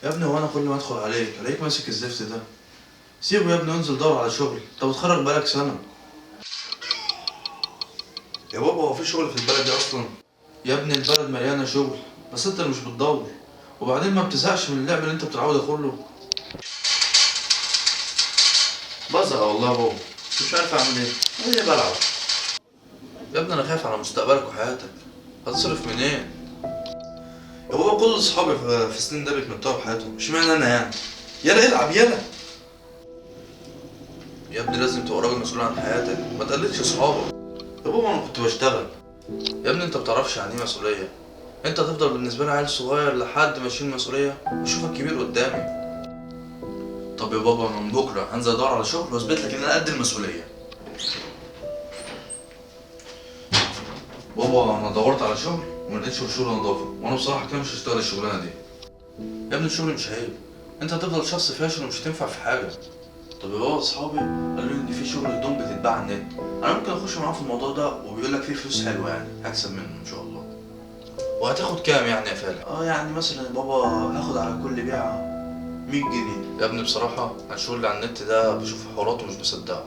يا ابني هو انا كل ما ادخل عليك الاقيك ماسك الزفت ده؟ سيبه يا ابني وانزل دور على شغل، انت بتخرج بقالك سنه. يا بابا هو في شغل في البلد دي اصلا؟ يا ابني البلد مليانه شغل، بس انت اللي مش بتدور. وبعدين ما بتزهقش من اللعب اللي انت بتلعبه ده كله؟ بزهق والله يا بابا، مش عارف اعمل ايه. انا ليه بلعب؟ يا ابني انا خايف على مستقبلك وحياتك، هتصرف منين؟ يا بابا كل اصحابي في السن ده بيتمتعوا بحياتهم، اشمعنى انا يعني؟ يلا العب يلا. يا ابني لازم تبقى راجل مسؤول عن حياتك، ما تقلدش اصحابك. يا بابا انا كنت بشتغل. يا ابني انت بتعرفش يعني ايه مسؤوليه. انت هتفضل بالنسبه لي عيل صغير لحد ما اشيل مسؤوليه واشوفك كبير قدامي. طب يا بابا انا من بكره هنزل ادور على شغل واثبت لك ان انا قد المسؤوليه. بابا انا دورت على شغل وما لقيتش غير شغل نظافه، وانا بصراحه كده مش هشتغل الشغلانه دي. يا ابني الشغل مش عيب، انت هتفضل شخص فاشل ومش هتنفع في حاجه. طب يا بابا اصحابي قالوا لي ان في شغل هدوم بتتباع على النت، انا ممكن اخش معاهم في الموضوع ده، وبيقول لك فيه فلوس حلوه يعني هكسب منه ان شاء الله. وهتاخد كام يعني يا فالح؟ يعني مثلا يا بابا هاخد على كل بيعه 100 جنيه. يا ابني بصراحه الشغل اللي على النت ده بشوف حوارات ومش بصدقه.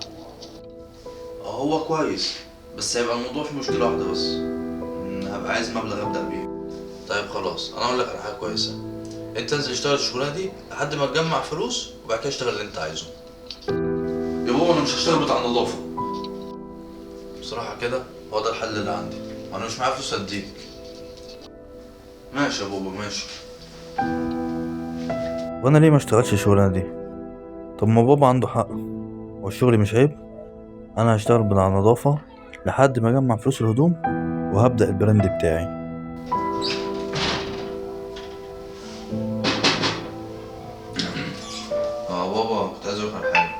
هو كويس، بس هيبقى الموضوع فيه مشكله واحده بس، هبقى عايز مبلغ ابدا بيه. طيب خلاص انا اقول لك على حاجه كويسه، انت انزل اشتغل الشغلانه دي لحد ما تجمع فلوس وبعد كده اشتغل اللي انت عايزه. يا بابا انا مش هشتغل بتاع النظافه. بصراحه كده هو ده الحل اللي عندي، انا مش معايا فلوس اديك. ماشي يا بابا ماشي. وانا ليه ما اشتغلش الشغلانه دي؟ طب ما بابا عنده حق، والشغل مش عيب. انا هشتغل بتاع نظافه لحد ما اجمع فلوس الهدوم، وهبدا البراند بتاعي. بابا كنت عايز اقول لك على حاجه.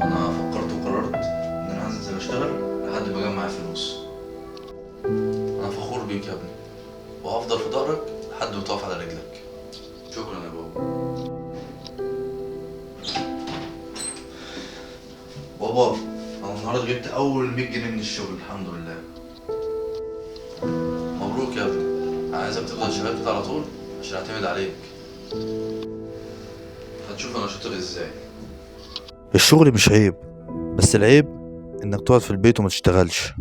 انا فكرت وقررت ان انا هنزل اشتغل لحد ما اجمع فلوس. انا فخور بيك يا ابني، وهفضل في ظهرك لحد ما تقف على رجلك. شكرا يا بابا. بابا انا النهارده جبت اول 100 جنيه من الشغل الحمد لله. مبروك يا ابني، انا عايزك تفضل شغال كده على طول عشان اعتمد عليك. هتشوف انا شاطر ازاي. الشغل مش عيب، بس العيب انك تقعد في البيت وما تشتغلش.